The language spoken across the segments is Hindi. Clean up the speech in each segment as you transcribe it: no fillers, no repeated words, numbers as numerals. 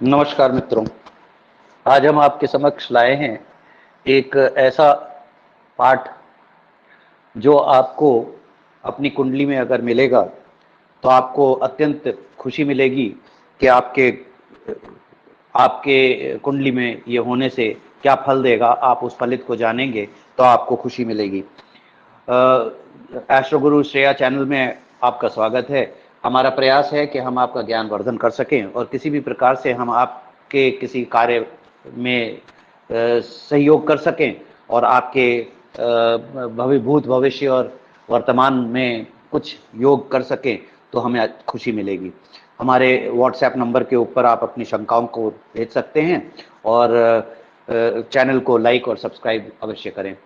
नमस्कार मित्रों। आज हम आपके समक्ष लाए हैं एक ऐसा पाठ जो आपको अपनी कुंडली में अगर मिलेगा तो आपको अत्यंत खुशी मिलेगी कि आपके आपके कुंडली में ये होने से क्या फल देगा। आप उस फलित को जानेंगे तो आपको खुशी मिलेगी। एस्ट्रो गुरु श्रेया चैनल में आपका स्वागत है। हमारा प्रयास है कि हम आपका ज्ञान वर्धन कर सकें और किसी भी प्रकार से हम आपके किसी कार्य में सहयोग कर सकें और आपके भूत भविष्य और वर्तमान में कुछ योग कर सकें तो हमें खुशी मिलेगी। हमारे व्हाट्सएप नंबर के ऊपर आप अपनी शंकाओं को भेज सकते हैं और चैनल को लाइक और सब्सक्राइब अवश्य करें।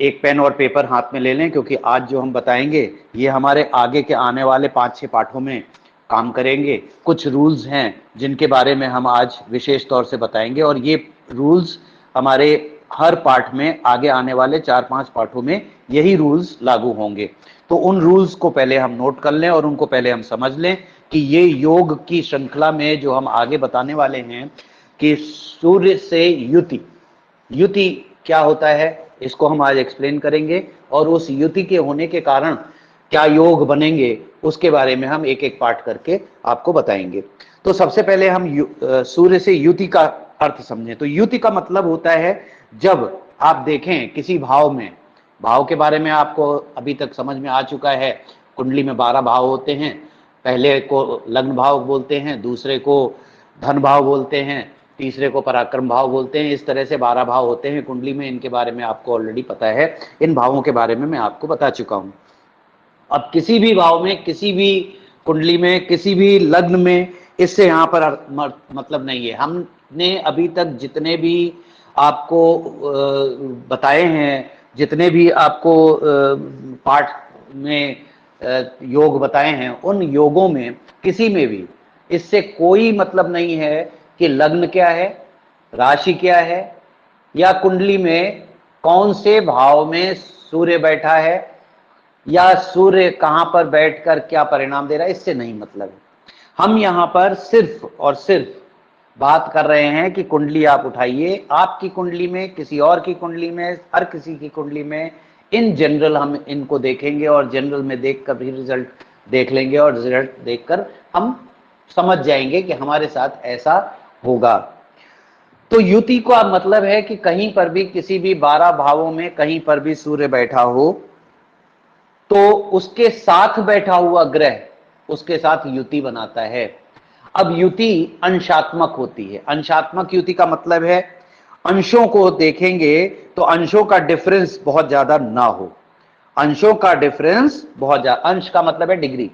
एक पेन और पेपर हाथ में ले लें, क्योंकि आज जो हम बताएंगे ये हमारे आगे के आने वाले 5-6 पाठों में काम करेंगे। कुछ रूल्स हैं जिनके बारे में हम आज विशेष तौर से बताएंगे और ये रूल्स हमारे हर पाठ में आगे आने वाले 4-5 पाठों में यही रूल्स लागू होंगे। तो उन रूल्स को पहले हम नोट कर लें और उनको पहले हम समझ लें कि ये योग की श्रृंखला में जो हम आगे बताने वाले हैं कि सूर्य से युति, युति क्या होता है इसको हम आज एक्सप्लेन करेंगे और उस युति के होने के कारण क्या योग बनेंगे उसके बारे में हम एक एक पाठ करके आपको बताएंगे। तो सबसे पहले हम सूर्य से युति का अर्थ समझें। तो युति का मतलब होता है जब आप देखें किसी भाव में, भाव के बारे में आपको अभी तक समझ में आ चुका है। कुंडली में 12 भाव होते हैं। पहले को लग्न भाव बोलते हैं, दूसरे को धन भाव बोलते हैं, तीसरे को पराक्रम भाव बोलते हैं। इस तरह से 12 भाव होते हैं कुंडली में। इनके बारे में आपको ऑलरेडी पता है। इन भावों के बारे में मैं आपको बता चुका हूं। अब किसी भी भाव में, किसी भी कुंडली में, किसी भी लग्न में, इससे यहाँ पर मतलब नहीं है। हमने अभी तक जितने भी आपको बताए हैं, जितने भी आपको पाठ में योग बताए हैं, उन योगों में किसी में भी इससे कोई मतलब नहीं है कि लग्न क्या है, राशि क्या है, या कुंडली में कौन से भाव में सूर्य बैठा है, या सूर्य कहां पर बैठकर क्या परिणाम दे रहा है। इससे नहीं मतलब है। हम यहां पर सिर्फ और सिर्फ बात कर रहे हैं कि कुंडली आप उठाइए, आपकी कुंडली में, किसी और की कुंडली में, हर किसी की कुंडली में, इन जनरल हम इनको देखेंगे और जनरल में देखकर भी रिजल्ट देख लेंगे और रिजल्ट देखकर हम समझ जाएंगे कि हमारे साथ ऐसा होगा। तो युति का मतलब है कि कहीं पर भी, किसी भी 12 भावों में कहीं पर भी सूर्य बैठा हो तो उसके साथ बैठा हुआ ग्रह उसके साथ युति बनाता है। अब युति अंशात्मक होती है। अंशात्मक युति का मतलब है अंशों को देखेंगे तो अंशों का डिफरेंस बहुत ज्यादा ना हो। अंशों का डिफरेंस बहुत ज्यादा, अंश का मतलब है डिग्री,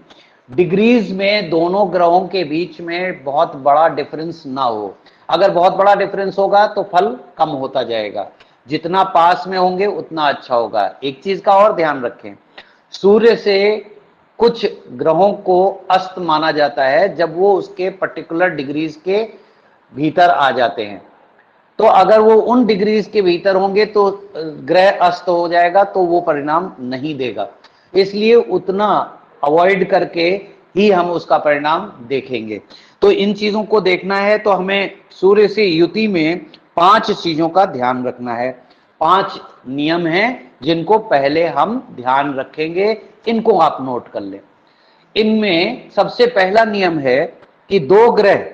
डिग्रीज में दोनों ग्रहों के बीच में बहुत बड़ा डिफरेंस ना हो। अगर बहुत बड़ा डिफरेंस होगा तो फल कम होता जाएगा। जितना पास में होंगे उतना अच्छा होगा। एक चीज का और ध्यान रखें, सूर्य से कुछ ग्रहों को अस्त माना जाता है जब वो उसके पर्टिकुलर डिग्रीज के भीतर आ जाते हैं। तो अगर वो उन डिग्रीज के भीतर होंगे तो ग्रह अस्त हो जाएगा, तो वो परिणाम नहीं देगा। इसलिए उतना अवॉइड करके ही हम उसका परिणाम देखेंगे। तो इन चीजों को देखना है तो हमें सूर्य से युति में 5 चीजों का ध्यान रखना है। 5 नियम हैं जिनको पहले हम ध्यान रखेंगे। इनको आप नोट कर लें। इनमें सबसे पहला नियम है कि 2 ग्रह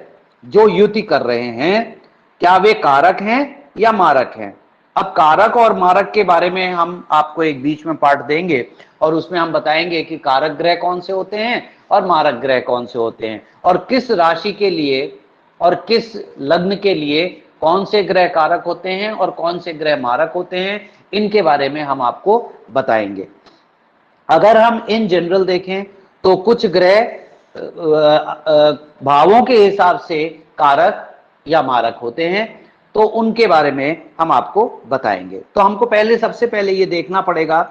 जो युति कर रहे हैं, क्या वे कारक हैं या मारक हैं। अब कारक और मारक के बारे में हम आपको एक बीच में पाठ देंगे और उसमें हम बताएंगे कि कारक ग्रह कौन से होते हैं और मारक ग्रह कौन से होते हैं, और किस राशि के लिए और किस लग्न के लिए कौन से ग्रह कारक होते हैं और कौन से ग्रह मारक होते हैं। इनके बारे में हम आपको बताएंगे। अगर हम इन जनरल देखें तो कुछ ग्रह भावों के हिसाब से कारक या मारक होते हैं, तो उनके बारे में हम आपको बताएंगे। तो हमको पहले, सबसे पहले ये देखना पड़ेगा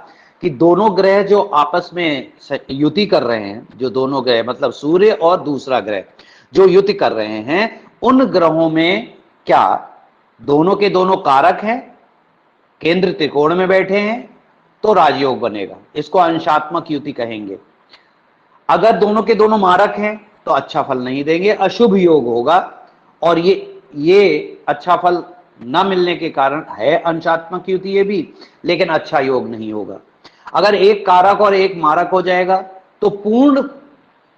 कि दोनों ग्रह जो आपस में युति कर रहे हैं, जो दोनों ग्रह मतलब सूर्य और दूसरा ग्रह जो युति कर रहे हैं, उन ग्रहों में क्या दोनों के दोनों कारक हैं, केंद्र त्रिकोण में बैठे हैं, तो राजयोग बनेगा। इसको अंशात्मक युति कहेंगे। अगर दोनों के दोनों मारक हैं तो अच्छा फल नहीं देंगे, अशुभ योग होगा। और ये अच्छा फल न मिलने के कारण है अंशात्मक युति ये भी, लेकिन अच्छा योग नहीं होगा। अगर एक कारक और एक मारक हो जाएगा तो पूर्ण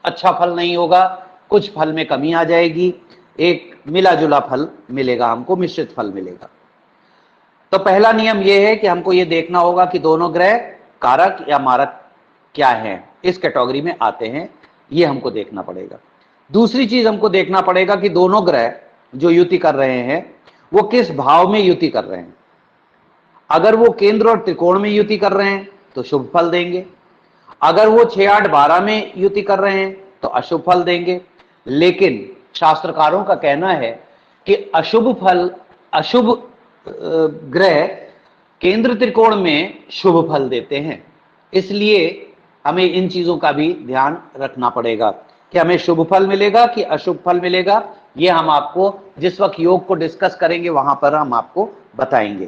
अच्छा फल नहीं होगा, कुछ फल में कमी आ जाएगी, एक मिला जुला फल मिलेगा, हमको मिश्रित फल मिलेगा। तो पहला नियम यह है कि हमको ये देखना होगा कि दोनों ग्रह कारक या मारक क्या है, इस कैटेगरी में आते हैं, ये हमको देखना पड़ेगा। दूसरी चीज हमको देखना पड़ेगा कि दोनों ग्रह जो युति कर रहे हैं वो किस भाव में युति कर रहे हैं। अगर वो केंद्र और त्रिकोण में युति कर रहे हैं तो शुभ फल देंगे, अगर वो 6, 8, 12 में युति कर रहे हैं तो अशुभ फल देंगे। लेकिन शास्त्रकारों का कहना है कि अशुभ फल, अशुभ ग्रह केंद्र त्रिकोण में शुभ फल देते हैं। इसलिए हमें इन चीजों का भी ध्यान रखना पड़ेगा कि हमें शुभ फल मिलेगा कि अशुभ फल मिलेगा। ये हम आपको जिस वक्त योग को डिस्कस करेंगे वहां पर हम आपको बताएंगे।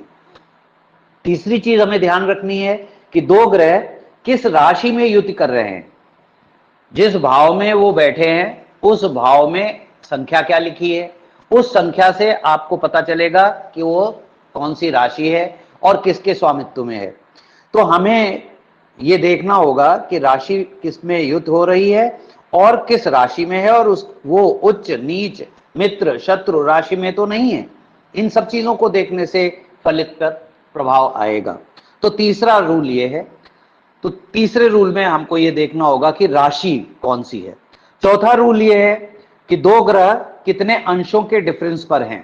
तीसरी चीज हमें ध्यान रखनी है कि दो ग्रह किस राशि में युति कर रहे हैं। जिस भाव में वो बैठे हैं उस भाव में संख्या क्या लिखी है, उस संख्या से आपको पता चलेगा कि वो कौन सी राशि है और किसके स्वामित्व में है। तो हमें ये देखना होगा कि राशि किस में युत हो रही है और किस राशि में है, और वो उच्च नीच मित्र शत्रु राशि में तो नहीं है। इन सब चीजों को देखने से फलित पर प्रभाव आएगा। तो तीसरा रूल ये है। तो तीसरे रूल में हमको ये देखना होगा कि राशि कौन सी है। चौथा रूल ये है कि दो ग्रह कितने अंशों के डिफरेंस पर हैं।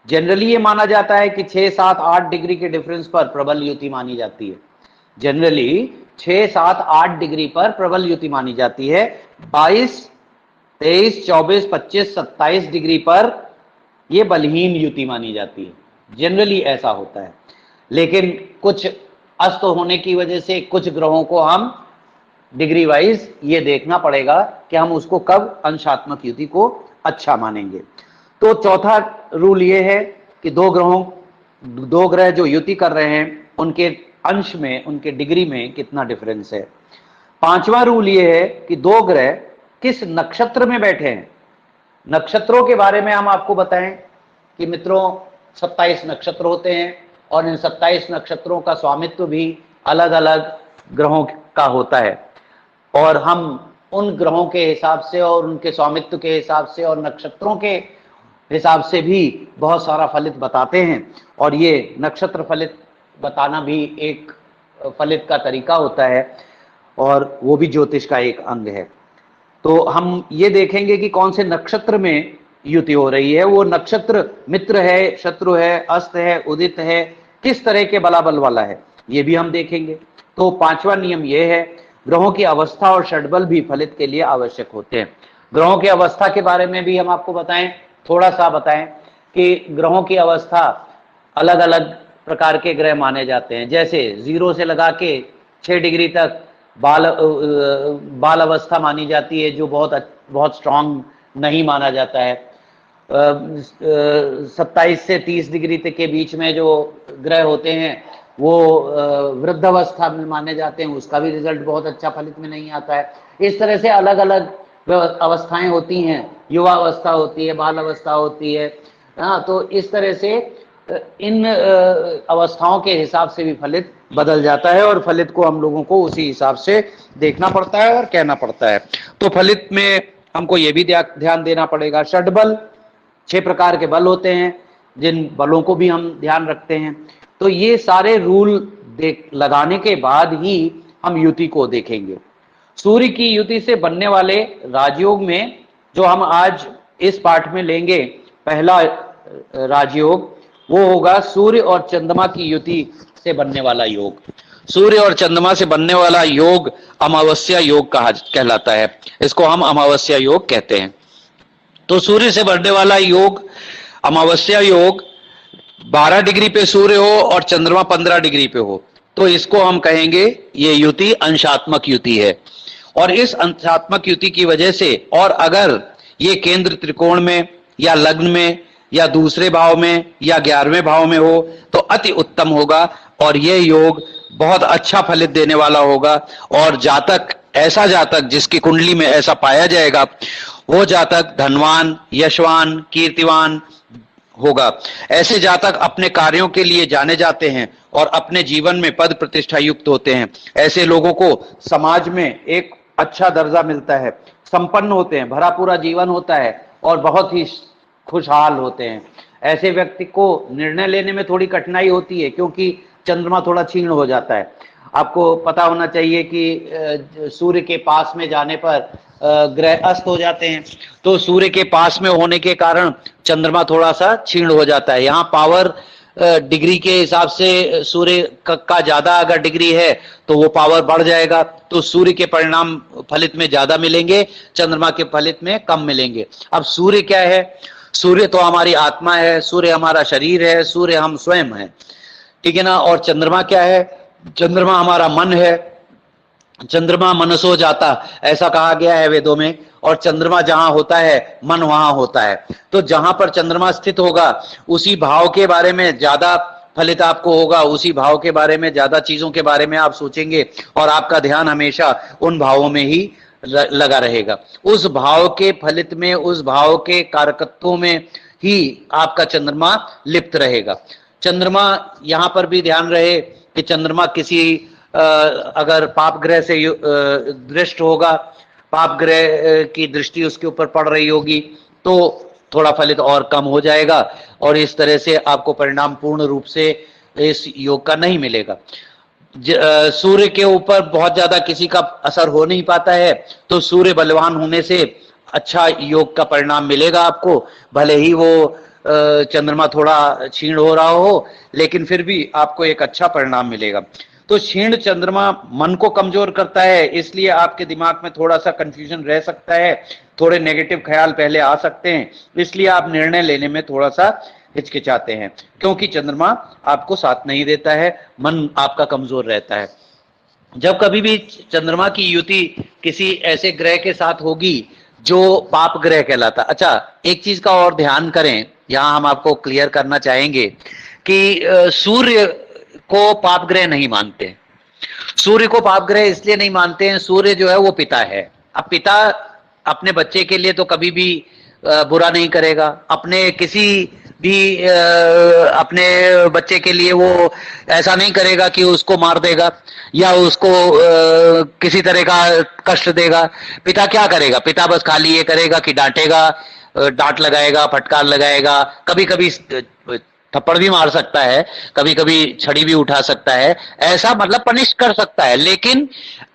जनरली ये माना जाता है कि 6, 7, 8 डिग्री के डिफरेंस पर प्रबल युति मानी जाती है। जनरली 6, 7, 8 डिग्री पर प्रबल युति मानी जाती है। 22, 23, 24, 25, 27 डिग्री पर यह बलहीन युति मानी जाती है। जनरली ऐसा होता है, लेकिन कुछ अस्त होने की वजह से कुछ ग्रहों को हम डिग्री वाइज ये देखना पड़ेगा कि हम उसको कब अंशात्मक युति को अच्छा मानेंगे। तो चौथा रूल ये है कि दो ग्रह जो युति कर रहे हैं उनके अंश में, उनके डिग्री में कितना डिफरेंस है। पांचवा रूल ये है कि दो ग्रह किस नक्षत्र में बैठे हैं। नक्षत्रों के बारे में हम आपको बताएं कि मित्रों 27 नक्षत्र होते हैं और इन 27 नक्षत्रों का स्वामित्व भी अलग अलग ग्रहों का होता है, और हम उन ग्रहों के हिसाब से और उनके स्वामित्व के हिसाब से और नक्षत्रों के हिसाब से भी बहुत सारा फलित बताते हैं। और ये नक्षत्र फलित बताना भी एक फलित का तरीका होता है और वो भी ज्योतिष का एक अंग है। तो हम ये देखेंगे कि कौन से नक्षत्र में युति हो रही है, वो नक्षत्र मित्र है, शत्रु है, अस्त है, उदित है, किस तरह के बलाबल वाला है, ये भी हम देखेंगे। तो पांचवा नियम ये है, ग्रहों की अवस्था और षड्बल भी फलित के लिए आवश्यक होते हैं। ग्रहों की अवस्था के बारे में भी हम आपको बताएं, थोड़ा सा बताएं कि ग्रहों की अवस्था अलग अलग प्रकार के ग्रह माने जाते हैं। जैसे 0 से लगा के 6 डिग्री तक बाल अवस्था मानी जाती है, जो बहुत स्ट्रांग नहीं माना जाता है। 27 से 30 डिग्री तक के बीच में जो ग्रह होते हैं वो वृद्ध अवस्था में माने जाते हैं, उसका भी रिजल्ट बहुत अच्छा फलित में नहीं आता है। इस तरह से अलग अलग अवस्थाएं होती हैं, युवा अवस्था होती है, बाल अवस्था होती है। हाँ, तो इस तरह से इन अवस्थाओं के हिसाब से भी फलित बदल जाता है और फलित को हम लोगों को उसी हिसाब से देखना पड़ता है और कहना पड़ता है। तो फलित में हमको ये भी ध्यान देना पड़ेगा। षड्बल 6 प्रकार के बल होते हैं, जिन बलों को भी हम ध्यान रखते हैं। तो ये सारे रूल लगाने के बाद ही हम युति को देखेंगे। सूर्य की युति से बनने वाले राजयोग में जो हम आज इस पाठ में लेंगे, पहला राजयोग वो होगा सूर्य और चंद्रमा की युति से बनने वाला योग। सूर्य और चंद्रमा से बनने वाला योग अमावस्या योग कहलाता है। इसको हम अमावस्या योग कहते हैं। तो सूर्य से बनने वाला योग अमावस्या योग 12 डिग्री पे सूर्य हो और चंद्रमा 15 डिग्री पे हो, तो इसको हम कहेंगे ये युति अंशात्मक युति है। और इस अंशात्मक युति की वजह से, और अगर ये केंद्र त्रिकोण में या लग्न में या दूसरे भाव में या 11वें भाव में हो तो अति उत्तम होगा, और यह योग बहुत अच्छा फलित देने वाला होगा। और ऐसा जातक जिसकी कुंडली में ऐसा पाया जाएगा वो जातक धनवान, यशवान, कीर्तिवान होगा। ऐसे जातक अपने कार्यों के लिए जाने जाते हैं और अपने जीवन में पद प्रतिष्ठा युक्त होते हैं। ऐसे लोगों को समाज में एक अच्छा दर्जा मिलता है, संपन्न होते हैं, भरा पूरा जीवन होता है और बहुत ही खुशहाल होते हैं। ऐसे व्यक्ति को निर्णय लेने में थोड़ी कठिनाई होती है क्योंकि चंद्रमा थोड़ा क्षीण हो जाता है। आपको पता होना चाहिए कि सूर्य के पास में जाने पर ग्रह अस्त हो जाते हैं, तो सूर्य के पास में होने के कारण चंद्रमा थोड़ा सा क्षीण हो जाता है। यहाँ पावर डिग्री के हिसाब से सूर्य का ज्यादा अगर डिग्री है तो वो पावर बढ़ जाएगा, तो सूर्य के परिणाम फलित में ज्यादा मिलेंगे, चंद्रमा के फलित में कम मिलेंगे। अब सूर्य क्या है? सूर्य तो हमारी आत्मा है, सूर्य हमारा शरीर है, सूर्य हम स्वयं हैं, ठीक है ना। और चंद्रमा क्या है? चंद्रमा हमारा मन है। चंद्रमा मनसो जाता, ऐसा कहा गया है वेदों में। और चंद्रमा जहां होता है मन वहां होता है। तो जहां पर चंद्रमा स्थित होगा उसी भाव के बारे में ज्यादा फलित आपको होगा, उसी भाव के बारे में ज्यादा चीजों के बारे में आप सोचेंगे और आपका ध्यान हमेशा उन भावों में ही लगा रहेगा। उस भाव के फलित में, उस भाव के कारकत्वों में ही आपका चंद्रमा लिप्त रहेगा। चंद्रमा, यहां पर भी ध्यान रहे कि चंद्रमा किसी अगर पाप ग्रह से दृष्ट होगा, पाप ग्रह की दृष्टि उसके ऊपर पड़ रही होगी तो थोड़ा फलित और कम हो जाएगा और इस तरह से आपको परिणाम पूर्ण रूप से इस योग का नहीं मिलेगा। सूर्य के ऊपर बहुत ज्यादा किसी का असर हो नहीं पाता है, तो सूर्य बलवान होने से अच्छा योग का परिणाम मिलेगा आपको, भले ही वो चंद्रमा थोड़ा क्षीण हो रहा हो, लेकिन फिर भी आपको एक अच्छा परिणाम मिलेगा। तो क्षीण चंद्रमा मन को कमजोर करता है, इसलिए आपके दिमाग में थोड़ा सा कंफ्यूजन रह सकता है, थोड़े नेगेटिव ख्याल पहले आ सकते हैं, इसलिए आप निर्णय लेने में थोड़ा सा हिचकिचाते हैं क्योंकि चंद्रमा आपको साथ नहीं देता है, मन आपका कमजोर रहता है। जब कभी भी चंद्रमा की युति किसी ऐसे ग्रह के साथ होगी जो पाप ग्रह कहलाता। अच्छा, एक चीज का और ध्यान करें, यहां हम आपको क्लियर करना चाहेंगे कि सूर्य को पाप ग्रह नहीं मानते। सूर्य को पाप ग्रह इसलिए नहीं मानते हैं, सूर्य जो है वो पिता है। अब पिता अपने बच्चे के लिए तो कभी भी बुरा नहीं करेगा, अपने किसी भी अपने बच्चे के लिए वो ऐसा नहीं करेगा कि उसको मार देगा या उसको किसी तरह का कष्ट देगा। पिता क्या करेगा? पिता बस खाली ये करेगा कि डांटेगा, डांट लगाएगा, फटकार लगाएगा, कभी कभी थप्पड़ भी मार सकता है, कभी कभी छड़ी भी उठा सकता है, ऐसा मतलब पनिश कर सकता है, लेकिन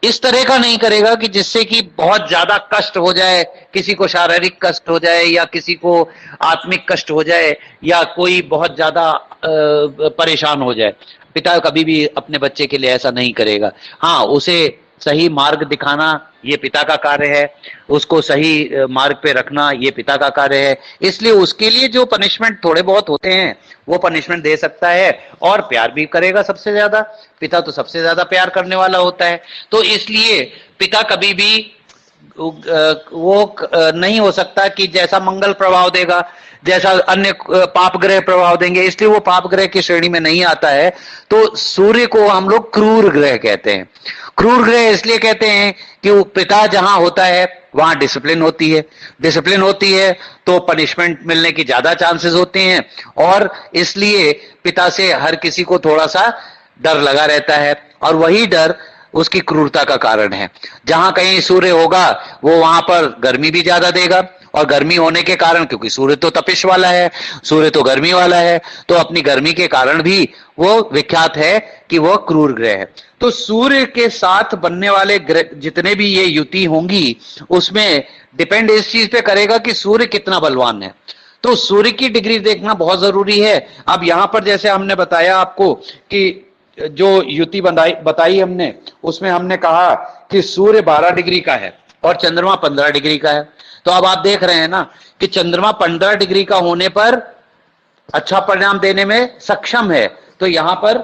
इस तरह का नहीं करेगा कि जिससे कि बहुत ज्यादा कष्ट हो जाए, किसी को शारीरिक कष्ट हो जाए या किसी को आत्मिक कष्ट हो जाए या कोई बहुत ज्यादा परेशान हो जाए। पिता कभी भी अपने बच्चे के लिए ऐसा नहीं करेगा। हाँ, उसे सही मार्ग दिखाना ये पिता का कार्य है, उसको सही मार्ग पे रखना ये पिता का कार्य है, इसलिए उसके लिए जो पनिशमेंट थोड़े बहुत होते हैं वो पनिशमेंट दे सकता है और प्यार भी करेगा सबसे ज्यादा। पिता तो सबसे ज्यादा प्यार करने वाला होता है, तो इसलिए पिता कभी भी वो नहीं हो सकता कि जैसा मंगल प्रभाव देगा जैसा अन्य पाप ग्रह प्रभाव देंगे, इसलिए वो पाप ग्रह की श्रेणी में नहीं आता है। तो सूर्य को हम लोग क्रूर ग्रह कहते हैं। क्रूर ग्रह इसलिए कहते हैं कि वो पिता जहां होता है वहां डिसिप्लिन होती है, डिसिप्लिन होती है तो पनिशमेंट मिलने की ज्यादा चांसेस होते हैं और इसलिए पिता से हर किसी को थोड़ा सा डर लगा रहता है और वही डर उसकी क्रूरता का कारण है। जहां कहीं सूर्य होगा वो वहां पर गर्मी भी ज्यादा देगा और गर्मी होने के कारण, क्योंकि सूर्य तो तपिश वाला है, सूर्य तो गर्मी वाला है, तो अपनी गर्मी के कारण भी वो विख्यात है कि वो क्रूर ग्रह है। तो सूर्य के साथ बनने वाले ग्रह जितने भी ये युति होंगी उसमें डिपेंड इस चीज पे करेगा कि सूर्य कितना बलवान है। तो सूर्य की डिग्री देखना बहुत जरूरी है। अब यहां पर जैसे हमने बताया आपको कि जो युति बताई हमने, उसमें हमने कहा कि सूर्य 12 डिग्री का है और चंद्रमा 15 डिग्री का है। तो अब आप देख रहे हैं ना कि चंद्रमा 15 डिग्री का होने पर अच्छा परिणाम देने में सक्षम है, तो यहां पर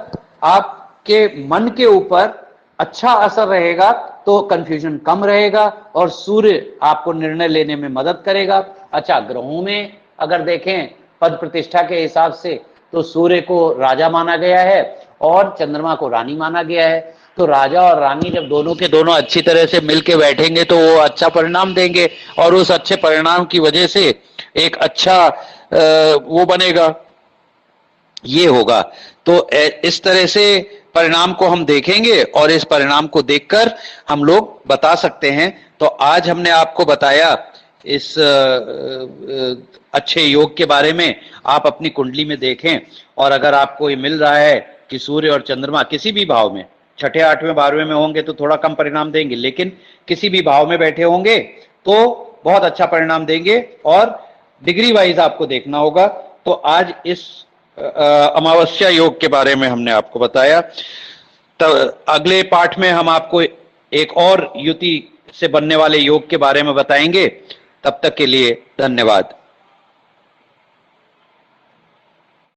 आपके मन के ऊपर अच्छा असर रहेगा, तो कंफ्यूजन कम रहेगा और सूर्य आपको निर्णय लेने में मदद करेगा। अच्छा, ग्रहों में अगर देखें पद प्रतिष्ठा के हिसाब से तो सूर्य को राजा माना गया है और चंद्रमा को रानी माना गया है। तो राजा और रानी जब दोनों के दोनों अच्छी तरह से मिलके बैठेंगे तो वो अच्छा परिणाम देंगे, और उस अच्छे परिणाम की वजह से एक अच्छा वो बनेगा, ये होगा। तो इस तरह से परिणाम को हम देखेंगे और इस परिणाम को देखकर हम लोग बता सकते हैं। तो आज हमने आपको बताया इस अच्छे योग के बारे में। आप अपनी कुंडली में देखें, और अगर आपको ये मिल रहा है कि सूर्य और चंद्रमा किसी भी भाव में, छठे, आठवें, 12वें में होंगे तो थोड़ा कम परिणाम देंगे, लेकिन किसी भी भाव में बैठे होंगे तो बहुत अच्छा परिणाम देंगे, और डिग्री वाइज आपको देखना होगा। तो आज इस अमावस्या योग के बारे में हमने आपको बताया। तब अगले पाठ में हम आपको एक और युति से बनने वाले योग के बारे में बताएंगे। तब तक के लिए धन्यवाद।